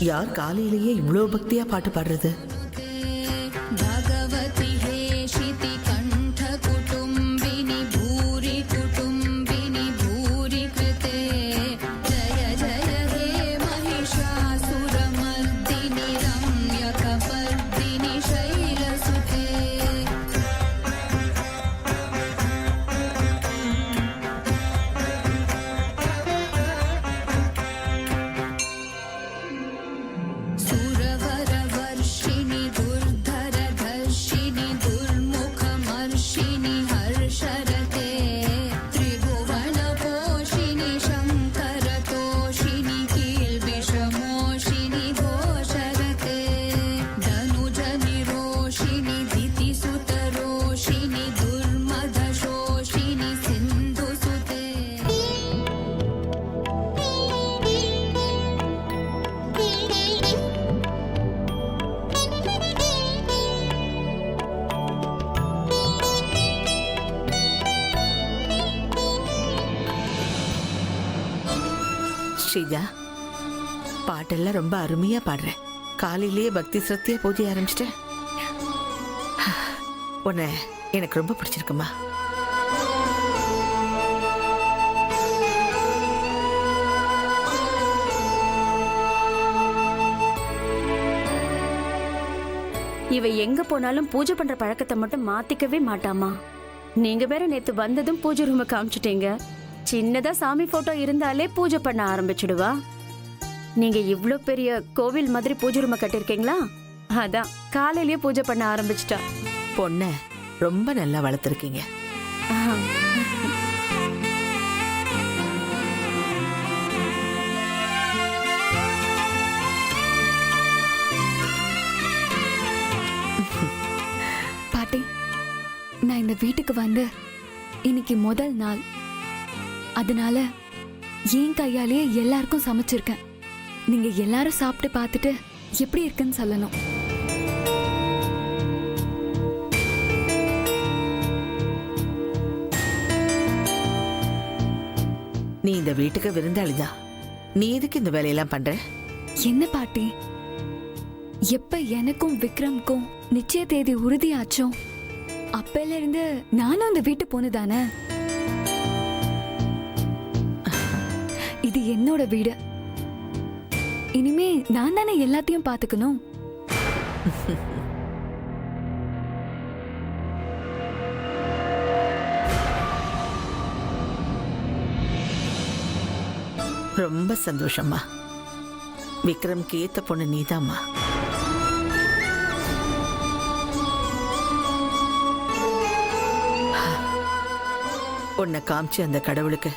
யார் காலையிலேயே இவ்வளோ பக்தியா பாட்டு பாடுறது? ஸ்ரீஜா, பாட்டெல்லாம் ரொம்ப அருமையா பாடுறேன். காலையிலேயே பக்தி சிரத்தியா பூஜை ஆரம்பிச்சிட்டேன். உன்னை எனக்கு ரொம்ப பிடிச்சிருக்குமா? இவ எங்க போனாலும் பூஜை பண்ற பழக்கத்தை மட்டும் மாத்திக்கவே மாட்டாமா. நீங்க வேற நேத்து வந்ததும் பூஜை ரூம காமிச்சிட்டீங்க. சின்னதா சாமி போட்டோ இருந்தாலே பூஜை பண்ண ஆரம்பிச்சுடுவா. நீங்க இவ்ளோ பெரிய கோவில் மாதிரி பூஜை ரூம கட்டிருக்கீங்களா? அதான் காலையிலேயே பூஜை பண்ண ஆரம்பிச்சிட்டா. பொண்ண ரொம்ப நல்லா வளர்த்துருக்கீங்க. பாட்டி, நான் இந்த வீட்டுக்கு வந்து இன்னைக்கு முதல் நாள். அதனால என் கையாலேயே எல்லாருக்கும் சமைச்சிருக்கேன். நீங்க எல்லாரும் சாப்பிட்டு பார்த்துட்டு எப்படி இருக்குன்னு சொல்லணும். நீ இந்த வீட்டுக்கு விருந்தாளிதான். நீ எதுக்கு இந்த வேலையெல்லாம் பண்ற? என்ன பாட்டி, எப்ப எனக்கும் விக்ரம்க்கும் நிச்சய தேதி உறுதியாச்சோ அப்பையில இருந்து நானும் இந்த வீட்டு பொண்ணுதானே. இது என்னோட வீடு. இனிமே நான் தானே எல்லாத்தையும் பாத்துக்கணும். ரொம்ப சந்தோஷம்மா. விக்ரம்க்கு ஏத்த பொண்ணு நீதாம்மா. உன்னை காமிச்சு அந்த கடவுளுக்கு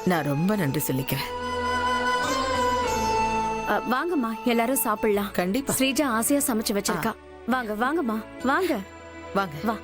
நான் ரொம்ப நன்றி சொல்லிக்கிறேன். வாங்கம்மா, எல்லாரும் சாப்பிடலாம். கண்டிப்பா. ஸ்ரீஜா ஆசையா சமைச்சு வச்சிருக்கா. வாங்க வாங்கம்மா, வாங்க வாங்க. வா.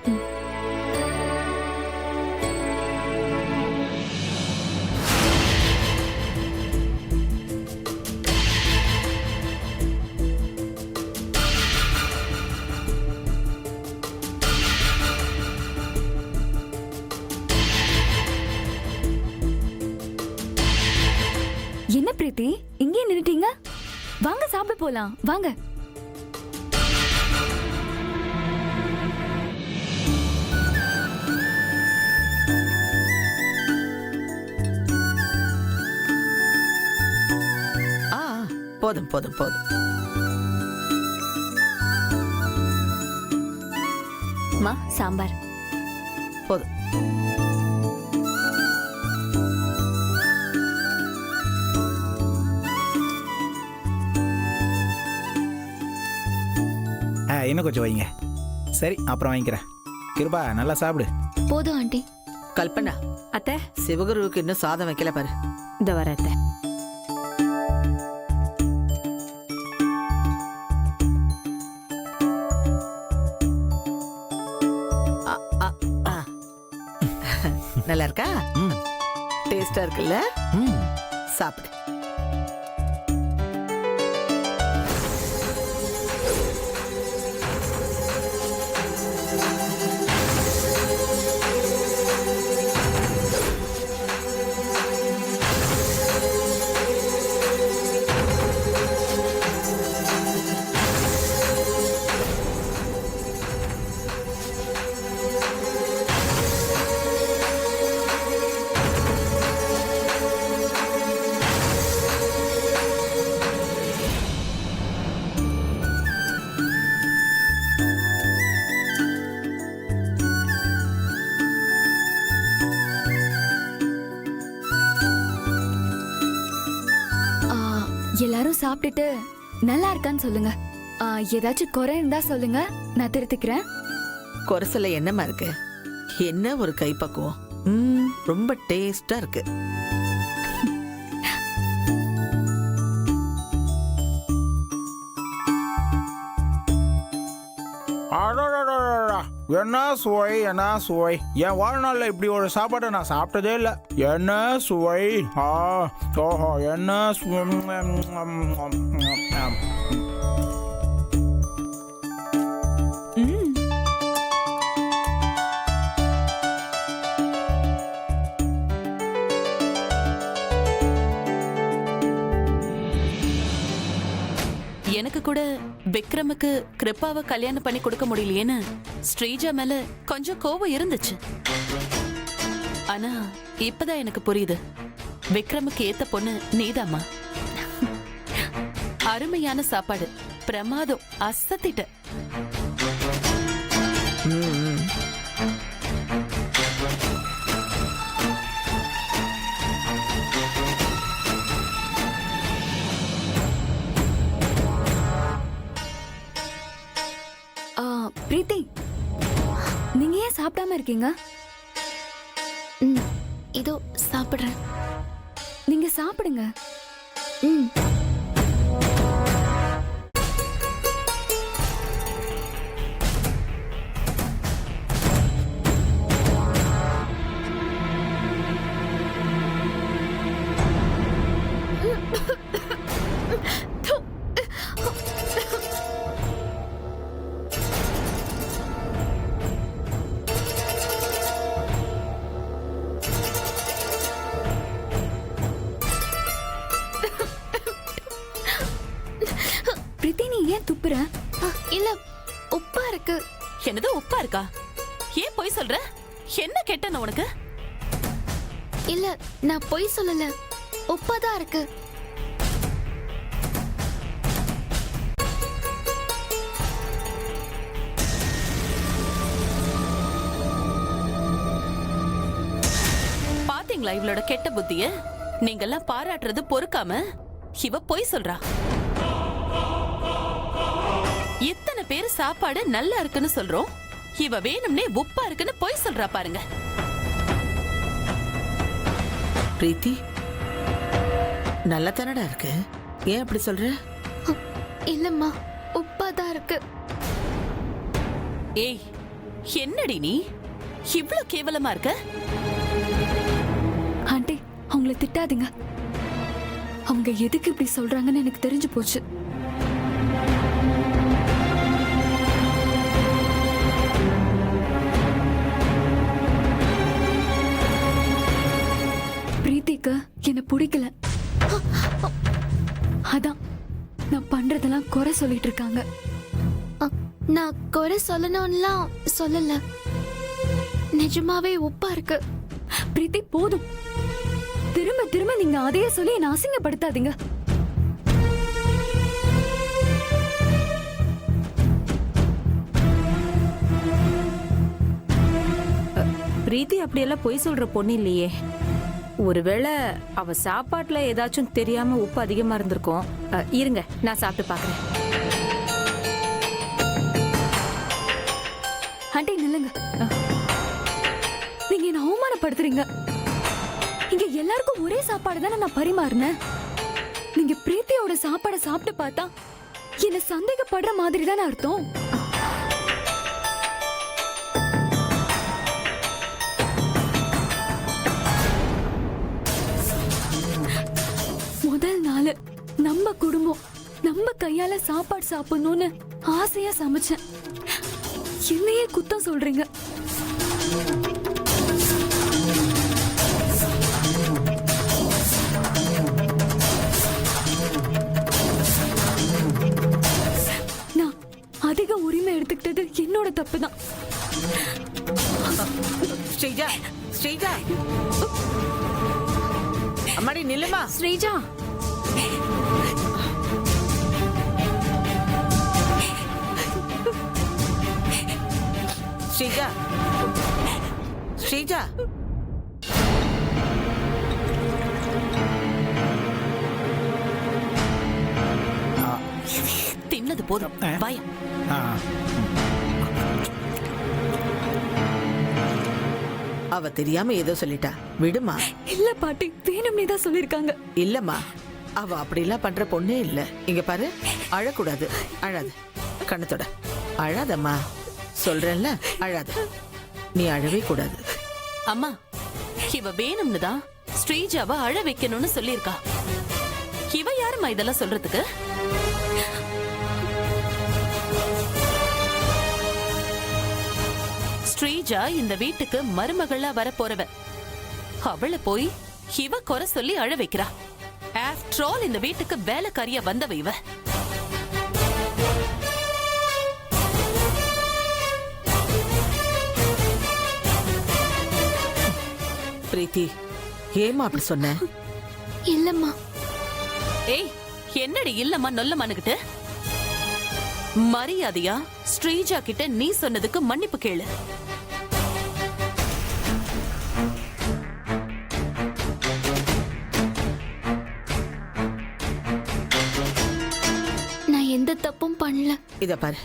என்ன பிரீத்தி, இங்கே நின்னுட்டீங்க? வாங்க சாப்பிட போலாம், வாங்க. போதும் போதும் போதும். மா, சாம்பார் போதும். இன்னும் கொஞ்சம் வைங்க. சரி, அப்புறம் வாங்கிக்கிறேன். கிருபா, நல்லா சாப்பிடு. போதும் ஆண்டி. கல்பனா, அத்தை, சிவகுருவுக்கு இன்னும் சாதம் வைக்கல பாரு. இந்த வர அத்தை. நல்லா இருக்கா? டேஸ்டா இருக்குல்ல? சாப்பிடு. எல்லாரும் சாப்பிட்டுட்டு நல்லா இருக்கான்னு சொல்லுங்க. ஏதாச்சும் குறை இருந்தா சொல்லுங்க, நான் திருத்திக்கிறேன். குறைசல என்னமா இருக்கு? என்ன ஒரு கைப்பக்குவம். ரொம்ப டேஸ்டா இருக்கு. என்ன சுவை, என்ன சுவை. என் வாழ்நாளில் இப்படி ஒரு சாப்பாட்டை நான் சாப்பிட்டதே இல்லை. என்ன சுவை. ஓஹோ, என்ன சுவை. எனக்கு கூட விக்ரமுக்கு கிருப்பாவை கல்யாணம் பண்ணி கொடுக்க முடியலையேன்னு ஸ்ரீஜா மேல கொஞ்சம் கோபம் இருந்துச்சு. ஆனா இப்பதான் எனக்கு புரியுது, விக்ரமுக்கு ஏத்த பொண்ணு நீதாம்மா. அருமையான சாப்பாடு, பிரமாதம், அசத்திட்ட. பிரீத்தி, நீங்க ஏன் சாப்பிடாம இருக்கீங்க? இதோ சாப்பிடுறேன். நீங்க சாப்பிடுங்க. பிரீத்தி, நீ ஏன் துப்புற? இல்ல, உப்பா இருக்கு. என்னது உப்பா இருக்கா? ஏன் பொய் சொல்ற? என்ன கெட்டன உனக்கு? இல்ல, நான் பொய் சொல்லல, உப்பாதான் இருக்கு. பாத்தீங்களா இவளோட கெட்ட புத்திய? நீங்கெல்லாம் பாராட்டுறது பொறுக்காம இவ பொய் சொல்றா. இத்தனை பேரு சாப்பாடு நல்லா இருக்குன்னு சொல்றோம், இவ வேணும்னே உப்பா இருக்குன்னு பொய் சொல்றா பாருங்க. பிரீத்தி, நல்ல தானடா இருக்கு, ஏன் அப்படி சொல்ற? இல்லம்மா, உப்பாதான் இருக்கு. ஏய், என்னடி நீ இவ்ளோ கேவலமா இருக்க? ஆண்டி, அவங்கள திட்டாதீங்க. அவங்க எதுக்கு இப்படி சொல்றாங்கன்னு எனக்கு தெரிஞ்சு போச்சு. பிரீத்திக்கு என்ன பிடிக்கல, அதான் நான் பண்றதெல்லாம் குறை சொல்லிட்டு இருக்காங்க. நான் குறை சொல்லணும்லாம் சொல்லல, நிஜமாவே உப்பா இருக்கு. பிரீத்தி, போதும். திரும்ப திரும்ப நீங்க அதையே சொல்லி என்ன அசிங்கப்படுத்தாதீங்க. பிரீத்தி அப்படியெல்லாம் பொய் சொல்ற பொண்ணு இல்லையே. ஒருவேளை அவ சாப்பாட்டுல ஏதாச்சும் தெரியாம உப்பு அதிகமா இருந்திருக்கும். இருங்க, நான் சாப்பிட்டு பாக்குறேன். ஆண்டி, நில்லுங்க. நீங்க என்ன அவமானப்படுத்துறீங்க. இங்க எல்லாருக்கும் ஒரே சாப்பாடு தானே நான் பரிமாறினேன். நீங்க பிரீத்தியோட சாப்பாடை சாப்பிட்டு பார்த்தா என்ன சந்தேகப்படுற மாதிரி தானே அர்த்தம். முதல் நாள் நம்ம குடும்பம் நம்ம கையால சாப்பாடு சாப்பிடணும்னு ஆசையா சமைச்சேன். என்னையே குத்தம் சொல்றீங்க. நான் அதிக உரிமை எடுத்துக்கிட்டது என்னோட தப்பு தான். ஸ்ரீஜா, ஸ்ரீஜா, அம்மாடி நில்லுமா. ஸ்ரீஜா, ஸ்ரீஜா, ஸ்ரீஜா. சொன்னது போதும் பயம். ஆ. அவ தெரியாம ஏதோ சொல்லிட்டா, விடுமா. இல்ல பாட்டி, வேணும்னே தான் சொல்லிருக்காங்க. இல்லம்மா, அவ அப்படிலாம் பண்ற பொண்ணே இல்ல. இங்க பாரு, அழக்கூடாது. அழாத, கண்ணத்தோட அழாதம்மா. சொல்றேன்ல, அழாத. நீ அழவே கூடாது. அம்மா, இவ வேணும்னு தான் ஸ்ரீஜாவை அழ வைக்கணும்னு சொல்லியிருக்கா. இவ யாரும்மா இதெல்லாம் சொல்றதுக்கு? ஸ்ரீஜா இந்த வீட்டுக்கு மருமகளா வர போறவ. அவளை போய் இவ குறை சொல்லி அழ வைக்கிறா. ஆஃப்டர் ஆல் இந்த வீட்டுக்கு வேலைக்காரியா வந்தவ இவ. பிரீத்தி, ஏமா அப்படி சொன்ன? இல்லம்மா. ஏய், என்னடி இல்லம்மா நொல்லமானுகிட்டு? மரியாதையா ஸ்ரீஜா கிட்ட நீ சொன்னதுக்கு மன்னிப்பு கேளு. நான் எந்த தப்பும் பண்ணல. இத பாரு,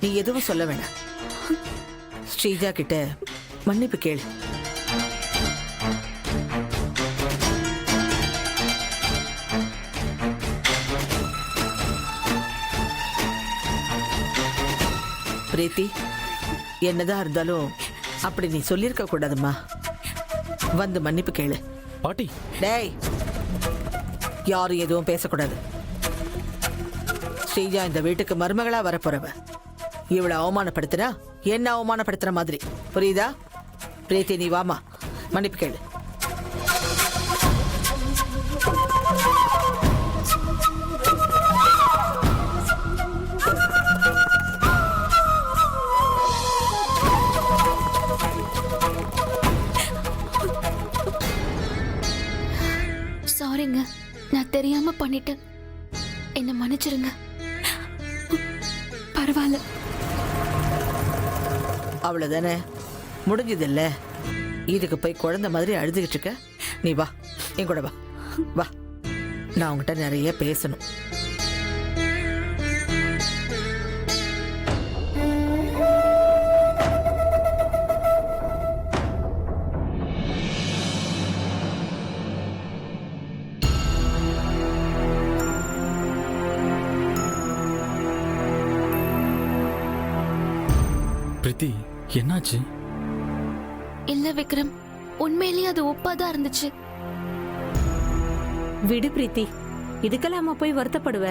நீ எதுவும் சொல்ல வேணாம். ஸ்ரீஜா கிட்ட மன்னிப்பு கேளு. பிரீத்தி, என்னதான் இருந்தாலும் அப்படி நீ சொல்லிருக்க கூடாதும்மா. வந்து மன்னிப்பு கேளு. பாட்டி, டேய், யாரும் எதுவும் பேசக்கூடாது. ஸ்ரீஜா இந்த வீட்டுக்கு மருமகளா வரப்போறவ. இவளை அவமானப்படுத்தினா என்ன அவமானப்படுத்துற மாதிரி, புரியுதா? பிரீத்தி, நீ வாமா, மன்னிப்பு கேளு. சாரிங்க, நான் தெரியாம பண்ணிட்டேன். என்ன மன்னிச்சிருங்க. பரவாயில்ல. அவ்வளவுதானே, முடிஞ்சது இல்ல. இதுக்கு போய் குழந்தை மாதிரி அழுதுகிட்டு இருக்க. நீ வா, என் கூட வா. வா, நான் உங்ககிட்ட நிறைய பேசணும். பிரீத்தி, என்னாச்சு? இல்ல விக்ரம், உண்மையிலேயே அது உப்பாதான் இருந்துச்சு. விடு பிரீத்தி, இதுக்கெல்லாம் போய் வருத்தப்படுவ.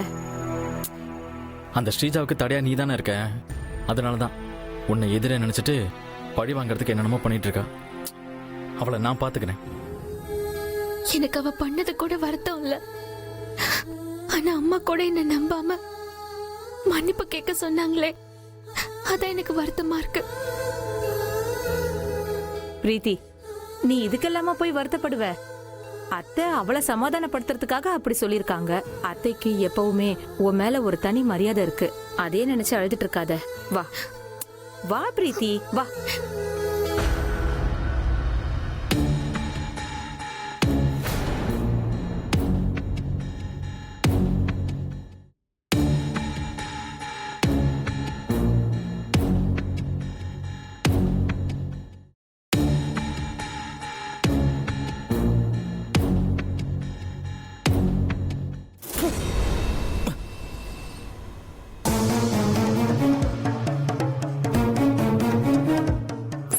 அந்த ஸ்ரீஜாவுக்கு தடையா நீ தானே இருக்க. அதனாலதான் உன்னை எதிரே நினைச்சிட்டு பழி வாங்கறதுக்கு என்னென்னமோ பண்ணிட்டு இருக்கா. அவளை நான் பாத்துக்கிறேன். எனக்கு அவ பண்ணது கூட வருத்தம் இல்ல. ஆனா அம்மா கூட என்ன நம்பாம மன்னிப்பு கேட்க சொன்னாங்களே, அதான் எனக்கு வருத்தமா இருக்கு. பிரீத்தி, நீ இதுக்கெல்லாமா போய் வருத்தப்படுவ? அத்தை அவளை சமாதானப்படுத்துறதுக்காக அப்படி சொல்லிருக்காங்க. அத்தைக்கு எப்பவுமே உன் மேல ஒரு தனி மரியாதை இருக்கு. அதே நினைச்சு அழுதுட்டு இருக்காத. வா வா பிரீத்தி, வா.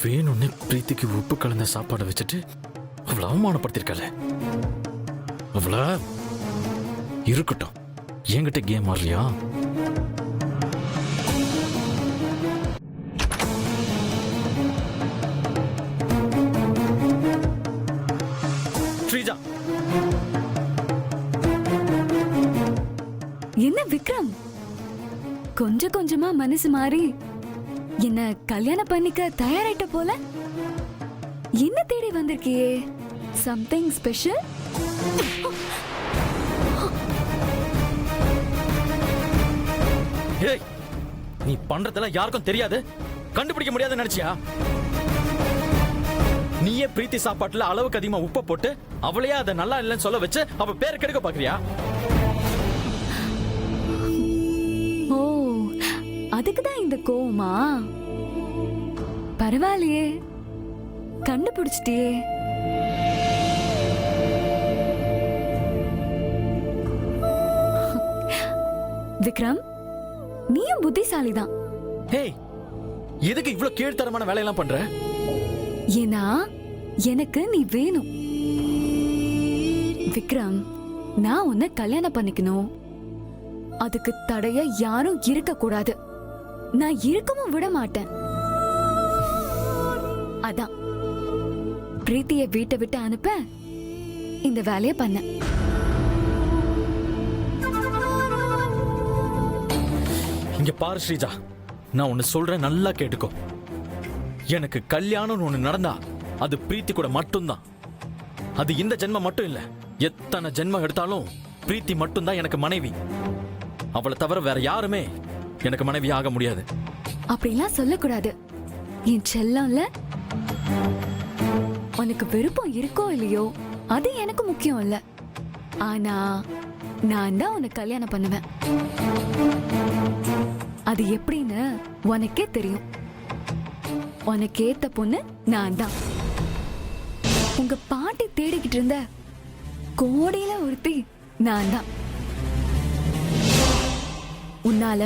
வேணும்னே பிரீத்திக்கு உப்பு கலந்த சாப்பாடை வச்சுட்டு அவளை அவமானப்படுத்திருக்கல. அவள இருக்கட்டும், என்கிட்ட கேம் ஆடுறியா? ஸ்ரீஜா, என்ன விக்ரம், கொஞ்சம் கொஞ்சமா மனசு மாறி என்ன கல்யாணம் பண்ணிக்க தயாராயிட்ட போல. என்ன தேடி வந்திருக்கியே? Something special? ஏய், நீ பண்றதெல்லாம் யாருக்கும் தெரியாது, கண்டுபிடிக்க முடியாதுன்னு நினைச்சியா? நீயே பிரீத்தி சாப்பாட்டுல அளவுக்கு அதிகமா உப்பை போட்டு அவளையே அதை நல்லா இல்லைன்னு சொல்ல வச்சு அவ பேரை கெடுக்க பாக்குறியா? ஓ, அதுக்கு தான் இந்த கோவமா? பரவாயில்லையே, கண்டுபிடிச்சிட்டியே. விக்ரம், நீயும் புத்திசாலிதான். ஹேய், எதுக்கு இவ்ளோ கீழ்த்தரமான வேலையெல்லாம் பண்ற? ஏன்னா எனக்கு நீ வேணும். விக்ரம், நான் உன்னை கல்யாணம் பண்ணிக்கணும். அதுக்கு தடைய யாரும் இருக்க கூடாது. நான் இருக்கவும் விட மாட்டேன். அதான் பிரீத்திய வீட்டை விட்டு அனுப்ப இந்த வேலைய பண்ண. இங்க பாரு ஸ்ரீஜா, நான் ஒன்னு சொல்றேன், நல்லா கேட்டுக்கோ. எனக்கு கல்யாணம் ஒண்ணு நடந்தா அது பிரீத்தி கூட மட்டும்தான். அது இந்த ஜென்மம் மட்டும் இல்ல, எத்தனை ஜென்மம் எடுத்தாலும் பிரீத்தி மட்டும்தான் எனக்கு மனைவி. அவளை தவிர வேற யாருமே எனக்கு மனைவி ஆக முடியாது. அப்படிலாம் சொல்லக்கூடாது என் செல்லம்ல. உனக்கு விருப்பம் இருக்கோ இல்லையோ அது எனக்கு முக்கியம் இல்ல. ஆனா நான் தான் உன்னை கல்யாணம் பண்ணுவேன். அது எப்படின்னு உனக்கே தெரியும். உனக்கேத்த பொண்ணு நான் தான். உங்க பாட்டி தேடிக்கிட்டு இருந்த கோடியில ஒருத்தி நான் தான். உன்னால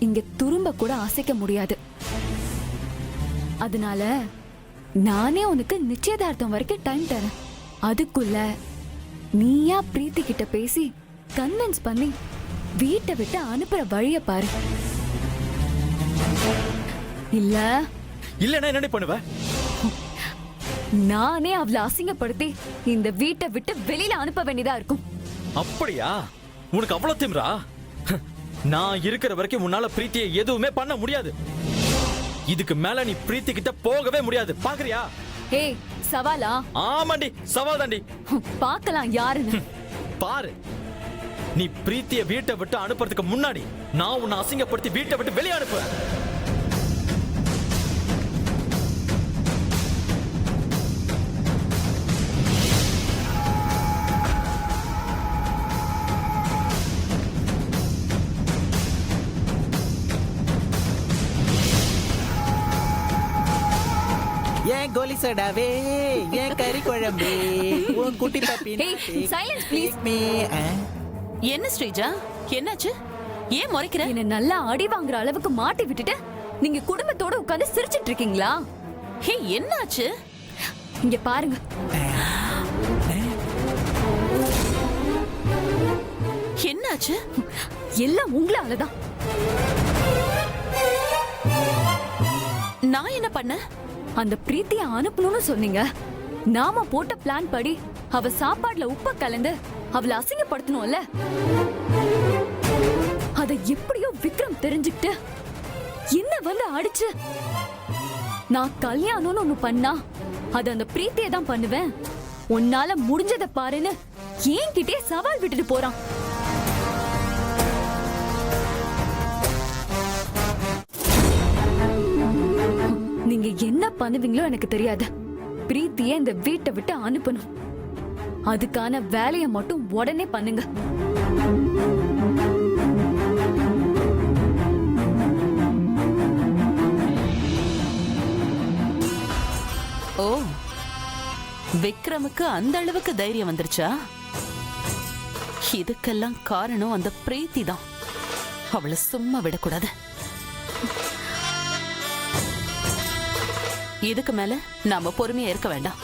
இங்க துரும்ப கூட அசைக்க முடியாது. அதனால நானே உனக்கு நிச்சயதார்த்தம் வரைக்கும் டைம் தரேன். அதுக்குள்ள நீயா பிரீத்தி கிட்ட பேசி கன்வின்ஸ் பண்ணி வீட்டை விட்டு அனுப்புற வழிய பாரு. இல்ல இல்லன்னா என்ன பண்ணுவ? நானே அவளை அசிங்கப்படுத்தி இந்த வீட்டை விட்டு வெளியில அனுப்ப வேண்டியதா இருக்கும். அப்படியா? உனக்கு அவ்வளவு திமிரா? நான் இருக்கிற வரைக்கும் உன்னால பிரீத்தியை எதுவுமே பண்ண முடியாது. இதுக்கு மேல நீ பிரீத்தி கிட்ட போகவே முடியாது. பாக்குறியா? ஏய், சவாலா? ஆமாண்டி, சவால் தாண்டி. பார்க்கலாம் யாருன்னு. பாரு, நீ பிரீத்திய வீட்டை விட்டு அனுப்புறதுக்கு முன்னாடி நான் உன்னை அசிங்கப்படுத்தி வீட்டை விட்டு வெளியே அனுப்புவேன். ஏன் கோலி சடாவே, ஏன் கறி குழம்பு, உன் குட்டி பாப்பி. ஏய், silence please. என்ன ஸ்ரீஜா, என்னாச்சு? ஏன் முறைக்கிற? என்ன நல்லா அடி வாங்குற அளவுக்கு மாட்டி விட்டுட்டு நீங்க குடும்பத்தோட உட்கார்ந்து சிரிச்சிட்டு இருக்கீங்களா? ஹே, என்னாச்சு? இங்க பாருங்க. என்னாச்சு? எல்லாம் உங்களாலதான். நான் என்ன பண்ண? அந்த பிரீத்திய அனுப்பணும்னு சொன்னீங்க. நாம போட்ட பிளான் படி அவ சாப்பாடுல உப்ப கலந்து அவளை அசிங்கப்படுத்தணும்ல. அத எப்படியோ விக்ரம் தெரிஞ்சுக்கிட்டு என்ன வந்து அடிச்சு, நான் கல்யாணம்னு ஒண்ணு பண்ணா அது அந்த பிரீத்தியை தான் பண்ணுவேன், உன்னால முடிஞ்சத பாருன்னு என்கிட்டயே சவால் விட்டுட்டு போறான். நீங்க என்ன பண்ணுவீங்களோ எனக்கு தெரியாது. பிரீத்தியை இந்த வீட்டை விட்டு அனுப்பணும். அதுக்கான வேலையை மட்டும் உடனே பண்ணுங்க. ஓ, விக்ரமுக்கு அந்த அளவுக்கு தைரியம் வந்துருச்சா? இதுக்கெல்லாம் காரணம் அந்த பிரீத்தி தான். அவளை சும்மா விடக்கூடாது. இதுக்கு மேல நாம பொறுமையா இருக்க வேண்டாம்.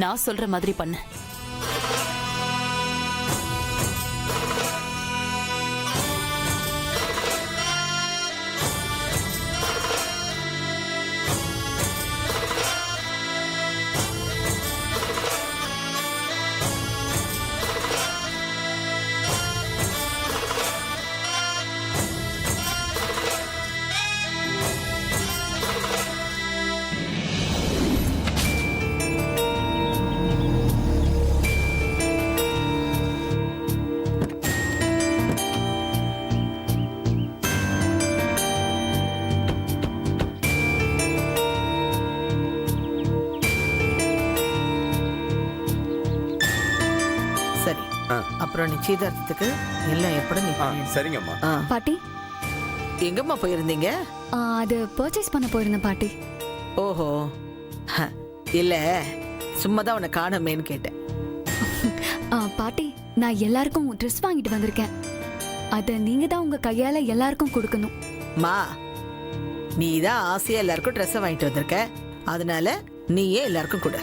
நான் சொல்ற மாதிரி பண்ணு. சரி, அப்புறம் நிச்சயதார்த்தத்துக்கு எல்லாம் எப்படி நீ பண்ணிடு. சரிங்கம்மா. ஆ, பாட்டி, எங்கம்மா போயிருந்தீங்க? அது பர்ச்சேஸ் பண்ண போயிருந்தேன் பாட்டி. ஓஹோ, இல்ல சும்மா தான் உன்னை காணமேன்னு கேட்டேன். பாட்டி, நான் எல்லாருக்கும் ட்ரெஸ் வாங்கிட்டு வந்திருக்கேன். அத நீங்க தான் உங்க கையால எல்லாருக்கும் கொடுக்கணும். மா, நீ தான் ஆசையா எல்லாருக்கும் ட்ரெஸ் வாங்கிட்டு வந்திருக்க, அதனால நீயே எல்லாருக்கும் கொடு.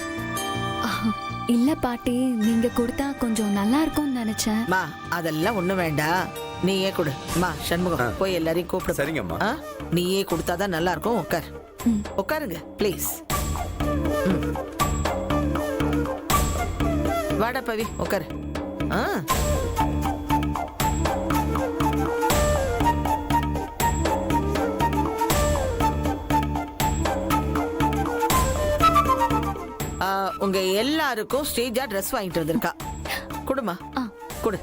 இல்ல பாட்டி, நீங்க கொடுத்தா கொஞ்சம் நல்லா இருக்கும்னு நினைச்சேன். மா, அதெல்லாம் ஒண்ணும் வேண்டாம், நீயே கொடு. மா சண்முகம், போய் எல்லாரையும் கூப்பிடு. சரிங்கம்மா. நீயே கொடுத்தாதான் நல்லா இருக்கும். உட்கார், உட்காருங்க ப்ளீஸ். வாடா பவி, உட்காரு. உங்க எல்லாருக்கும் ஸ்டேஜா ட்ரெஸ் வாங்கிட்டு வந்திருக்கா. குடுமா, குடு.